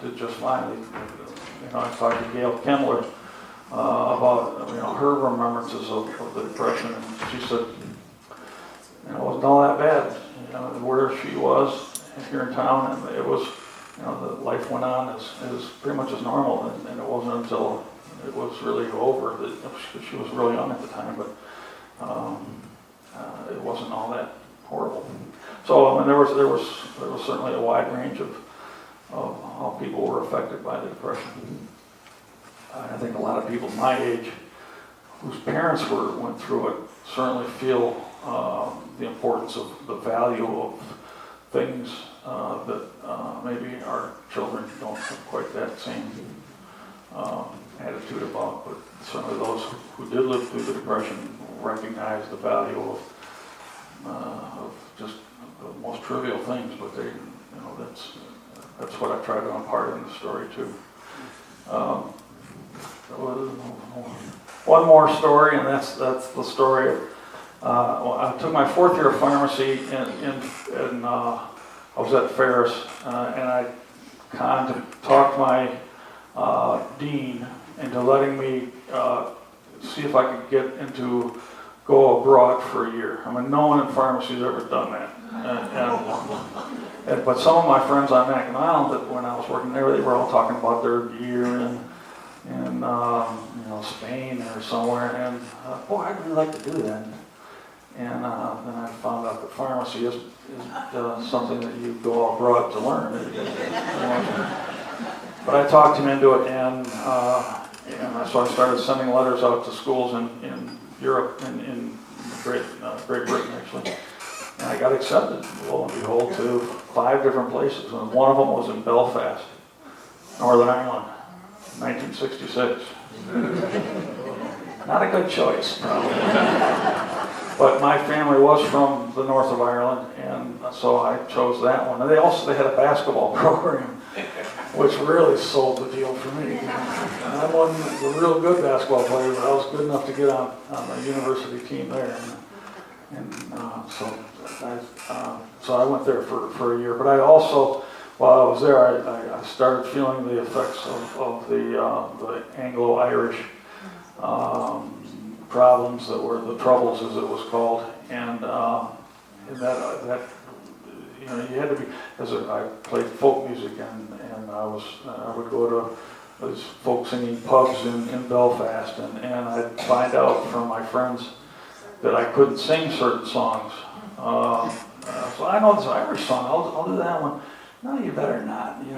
did just fine. I talked to Gail Kendler about her remembrances of the Depression, and she said it wasn't all that bad. Where she was here in town, and it was the life went on as pretty much as normal, and it wasn't until it was really over that she was really young at the time, but it wasn't all that horrible. So there was certainly a wide range of how people were affected by the Depression. I think a lot of people my age whose parents went through it certainly feel the importance of the value of things that maybe our children don't have quite that same attitude about, but certainly those who did live through the Depression recognize the value of just the most trivial things, but they, that's what I try to impart in the story too. One more story, and that's the story of, I took my fourth year of pharmacy and I was at Ferris, and I talked my dean into letting me see if I could get go abroad for a year. I mean, no one in pharmacy has ever done that. But some of my friends on Mackinac Island, that when I was working there, they were all talking about their year in Spain or somewhere, and boy, I'd really like to do that. And then I found out that pharmacy is something that you go abroad to learn. But I talked him into it, and so I started sending letters out to schools in Europe, in Great Britain actually. And I got accepted, lo and behold, to 5 different places. And one of them was in Belfast, Northern Ireland, 1966. Not a good choice, probably. But my family was from the north of Ireland, and so I chose that one. And they had a basketball program, which really sold the deal for me. And I wasn't a real good basketball player, but I was good enough to get on the university team there. So I went there for a year. But I also, while I was there, I started feeling the effects of the Anglo-Irish problems that were the Troubles, as it was called, and that you had to be. I played folk music, and I would go to those folk singing pubs in Belfast, and I'd find out from my friends that I couldn't sing certain songs. So I know this Irish song. I'll do that one. No, you better not. You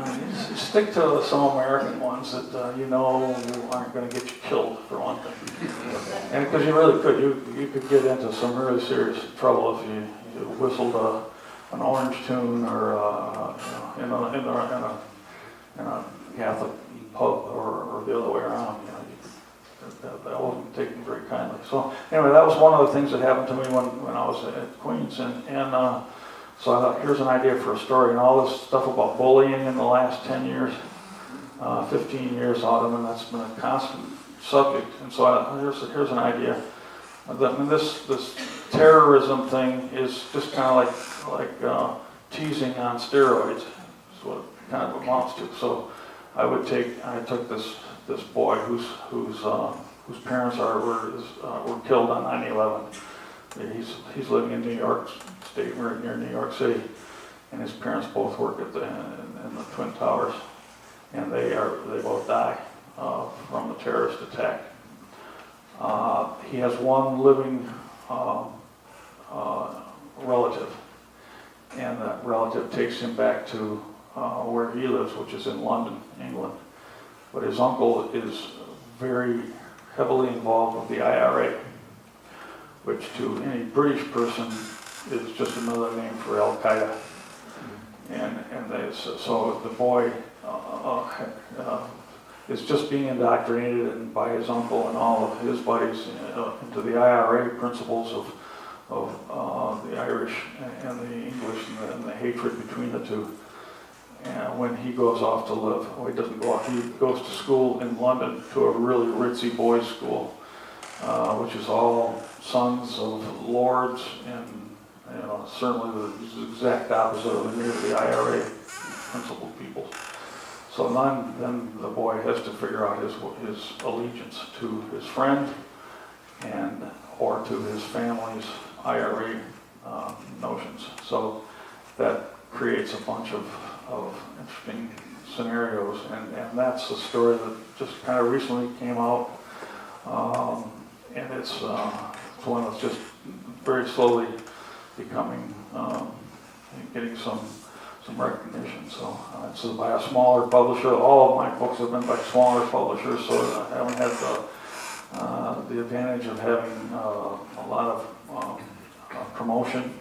just stick to some American ones that aren't going to get you killed, for one thing. And because you really could, you could get into some really serious trouble if you whistled an orange tune or in a Catholic pub or the other way around. That wasn't taken very kindly. So anyway, that was one of the things that happened to me when I was at Queens, and so I thought, here's an idea for a story, and all this stuff about bullying in the last 10 years, 15 years, Autumn, and that's been a constant subject. And so here's an idea. This terrorism thing is just kind of like teasing on steroids. Is what it kind of amounts to. So I took this boy whose parents were killed on 9/11. He's living in New York State, right near New York City, and his parents both work in the Twin Towers, and they both die from the terrorist attack. He has one living relative, and that relative takes him back to where he lives, which is in London, England. But his uncle is very heavily involved with the IRA, which to any British person is just another name for Al Qaeda. So the boy is just being indoctrinated by his uncle and all of his buddies into the IRA principles of the Irish and the English and the hatred between the two. And when he goes off to live, he doesn't go off, he goes to school in London to a really ritzy boys' school, which is all sons of lords and certainly the exact opposite of the IRA principled people. So then the boy has to figure out his allegiance to his friend or to his family's IRA notions. So that creates a bunch of interesting scenarios, and that's a story that just kind of recently came out, and it's one that's just very slowly becoming, getting some recognition. So it's by a smaller publisher. All of my books have been by smaller publishers, so I haven't had the advantage of having a lot of promotion.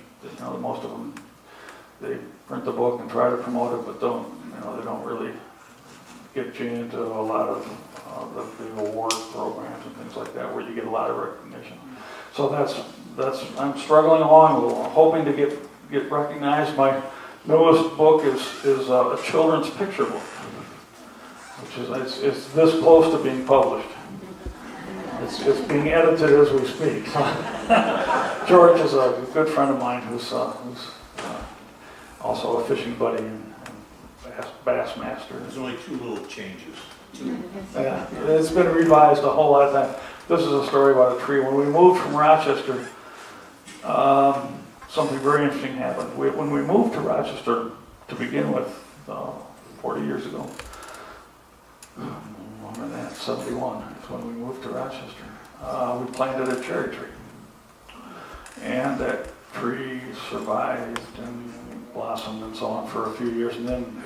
Most of them, they print the book and try to promote it, but they don't really get you into a lot of the award programs and things like that, where you get a lot of recognition. So that's I'm struggling along a little. I'm hoping to get recognized. My newest book is a children's picture book, which is it's this close to being published. It's being edited as we speak. George is a good friend of mine who's also a fishing buddy and bass master. There's only 2 little changes. Yeah, it's been revised a whole lot of times. This is a story about a tree. When we moved from Rochester, something very interesting happened. When we moved to Rochester to begin with, 40 years ago, longer than that, 71 is when we moved to Rochester, we planted a cherry tree. And that tree survived and blossomed and so on for a few years, and then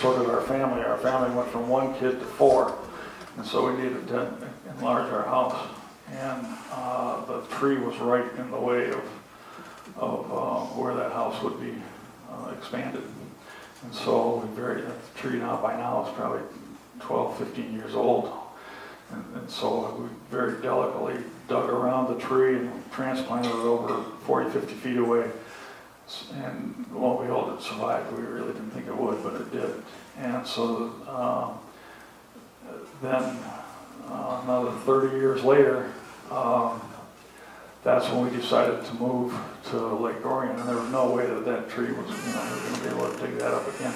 so did our family. Our family went from 1 kid to 4, and so we needed to enlarge our house. And the tree was right in the way of where that house would be expanded. And so we buried the tree. By now it's probably 12, 15 years old. And so we very delicately dug around the tree and transplanted it over 40, 50 feet away. And lo and behold, it survived. We really didn't think it would, but it did. And so then another 30 years later, that's when we decided to move to Lake Orion, and there was no way that tree was, we were going to be able to dig that up again.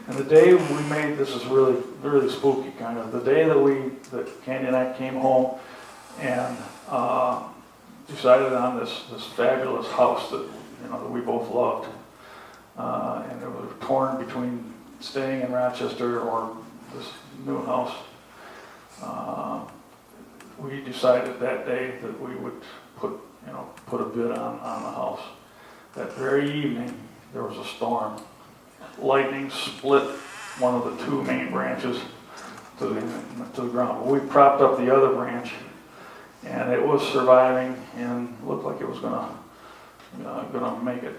And the day we made, this is really, really spooky kind of, the day that Candy and I came home and decided on this fabulous house that we both loved, and it was torn between staying in Rochester or this new house. We decided that day that we would put a bid on the house. That very evening, there was a storm. Lightning split one of the 2 main branches to the ground. We propped up the other branch, and it was surviving and looked like it was gonna make it.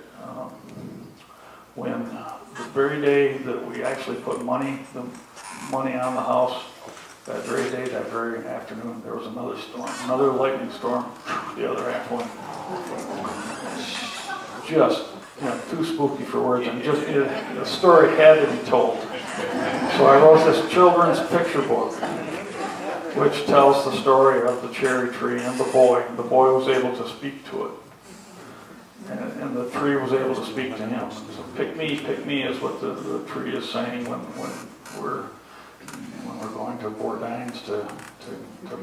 When the very day that we actually put the money on the house, that very day, that very afternoon, there was another storm, another lightning storm. The other half went. Just too spooky for words, and just the story had to be told. So I wrote this children's picture book, which tells the story of the cherry tree and the boy. The boy was able to speak to it. And the tree was able to speak to him. So pick me is what the tree is saying when we're going to Bourdain's to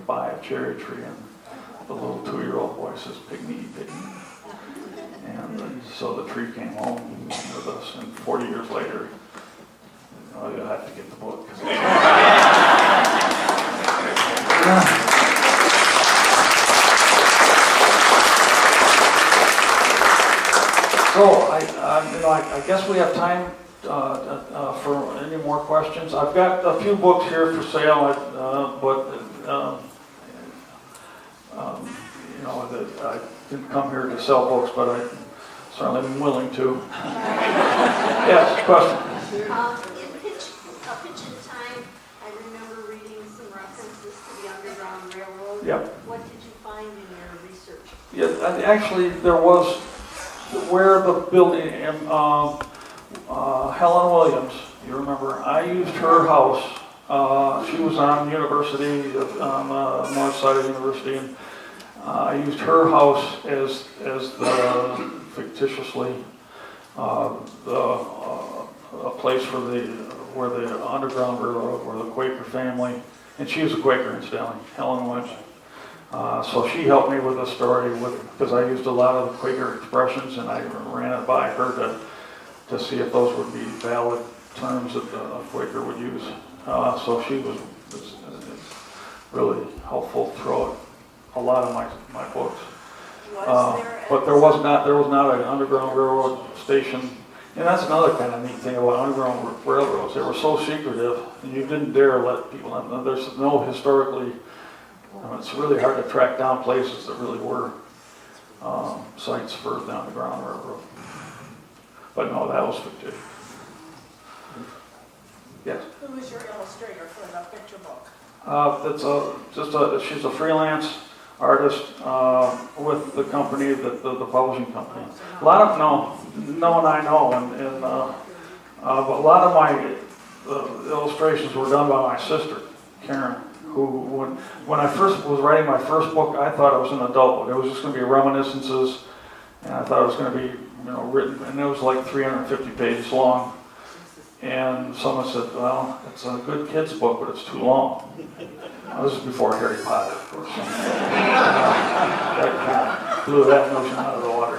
buy a cherry tree, and the little 2-year-old boy says, pick me. And so the tree came home with us, and 40 years later, you'll have to get the book. So I guess we have time for any more questions. I've got a few books here for sale, I didn't come here to sell books, but I certainly am willing to. Yes, question. In Pitch in Time, I remember reading some references to the Underground Railroad. Yep. What did you find in your research? Yeah, actually, there was where the building, Helen Williams, you remember, I used her house. She was on University, on the north side of the university, and I used her house as the fictitiously a place for where the Underground Railroad, where the Quaker family, and she was a Quaker incidentally, Helen Williams. So she helped me with the story because I used a lot of the Quaker expressions, and I ran it by her to see if those would be valid terms that a Quaker would use. So she was really helpful throughout a lot of my books. But there was not an Underground Railroad station, and that's another kind of neat thing about Underground Railroads. They were so secretive, and you didn't dare let people know. There's no historically. It's really hard to track down places that really were sites for the Underground Railroad. But no, that was fictitious. Yes? Who was your illustrator for the picture book? She's a freelance artist with the company, the publishing company. A lot of, no one I know, but a lot of my illustrations were done by my sister, Karen, who, when I first was writing my first book, I thought it was an adult book. It was just going to be reminiscences, and I thought it was going to be, written, and it was like 350 pages long. And someone said, well, it's a good kid's book, but it's too long. This is before Harry Potter, of course. That kind of blew that notion out of the water.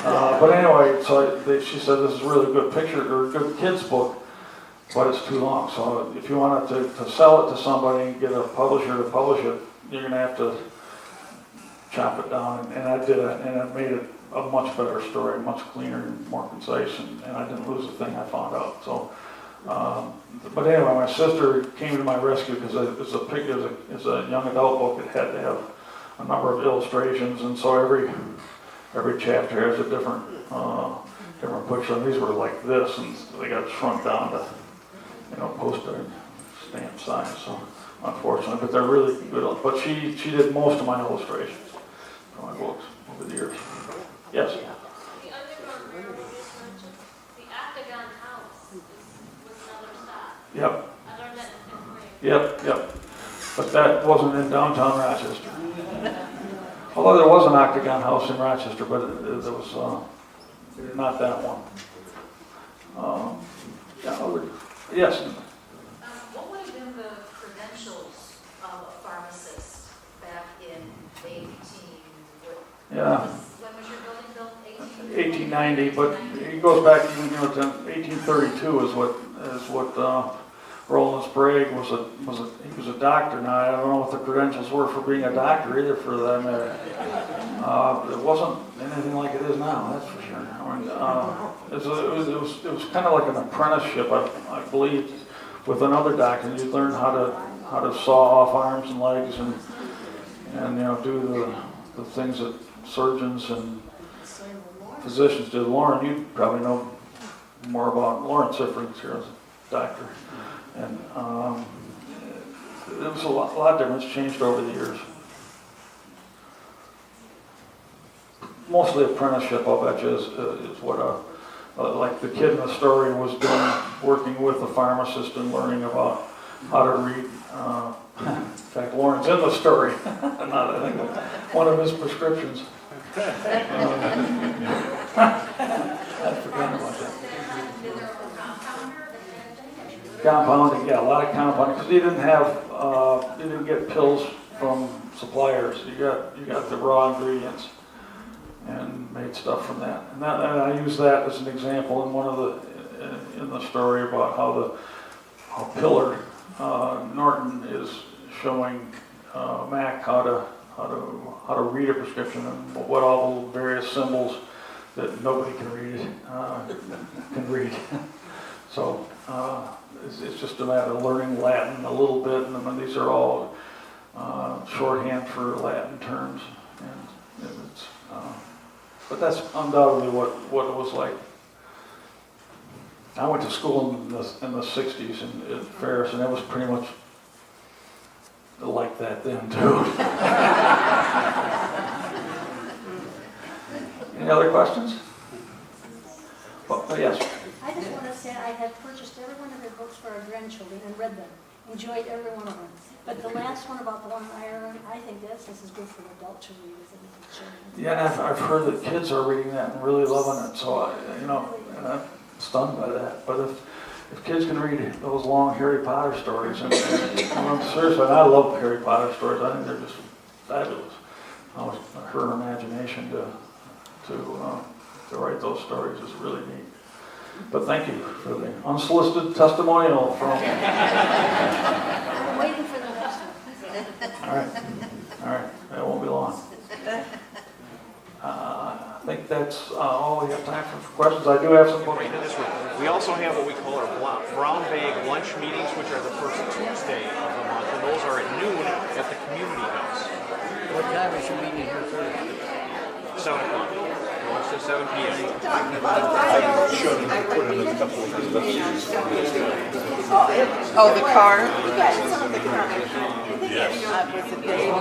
But anyway, so she said, this is a really good picture, or a good kid's book, but it's too long. So if you wanted to sell it to somebody and get a publisher to publish it, you're going to have to chop it down. And I did it, and it made it a much better story, much cleaner and more concise, and I didn't lose a thing I found out. So, but anyway, my sister came to my rescue because it's a young adult book. It had to have a number of illustrations, and so every chapter has a different picture. And these were like this, and they got shrunk down to postage stamp size. So unfortunately, but they're really good. But she did most of my illustrations for my books over the years. Yes. The Underground Railroad is mentioned. The Octagon House was another stop. Yep. I learned that in 5th grade. Yep. But that wasn't in downtown Rochester. Although there was an Octagon House in Rochester, but it was not that one. Yes. What would have been the credentials of a pharmacist back in 18? Yeah. When was your building built? 1890, but it goes back even to 1832 is what Roland Sprague was a doctor. Now I don't know what the credentials were for being a doctor either for that matter. It wasn't anything like it is now, that's for sure. I mean, it was kind of like an apprenticeship, I believe, with another doctor. You learn how to saw off arms and legs and do the things that surgeons and physicians did. Lauren, you probably know more about Lauren Sifrin's here as a doctor. And it was a lot different. It's changed over the years. Mostly apprenticeship, I'll bet you, is what like the kid in the story was doing, working with a pharmacist and learning about how to read fact, Lauren's in the story. Not, I think, one of his prescriptions. I forgot about that. Compounding, yeah, a lot of compounding, because you didn't get pills from suppliers. You got the raw ingredients and made stuff from that. And I use that as an example in the story about how Pillard Norton is showing Mac how to read a prescription and what all the various symbols that nobody can read So it's just a matter of learning Latin a little bit, and I mean, these are all shorthand for Latin terms, and it's but that's undoubtedly what it was like. I went to school in the 60s in Ferris, and it was pretty much like that then too. Any other questions? Yes. I just want to say I have purchased every one of your books for our grandchildren and read them. Enjoyed every one of them. But the last one about the one iron, I think this is good for an adult to read as it is children. Yeah, and I've heard that kids are reading that and really loving it. So and I'm stunned by that. But if kids can read those long Harry Potter stories, and seriously, I love Harry Potter stories. I think they're just fabulous. Her imagination to write those stories is really neat. But thank you for the unsolicited testimonial from. I'm waiting for the next one. All right, that won't be long. I think that's all we have time for questions. I do have some. We also have what we call our brown bag lunch meetings, which are the first Tuesday of the month, and those are at noon at the community house. What time is your meeting here Thursday? 7 o'clock. To 7 p.m. Oh, the car? You guys, it's on the car. Yes. Was it Dave?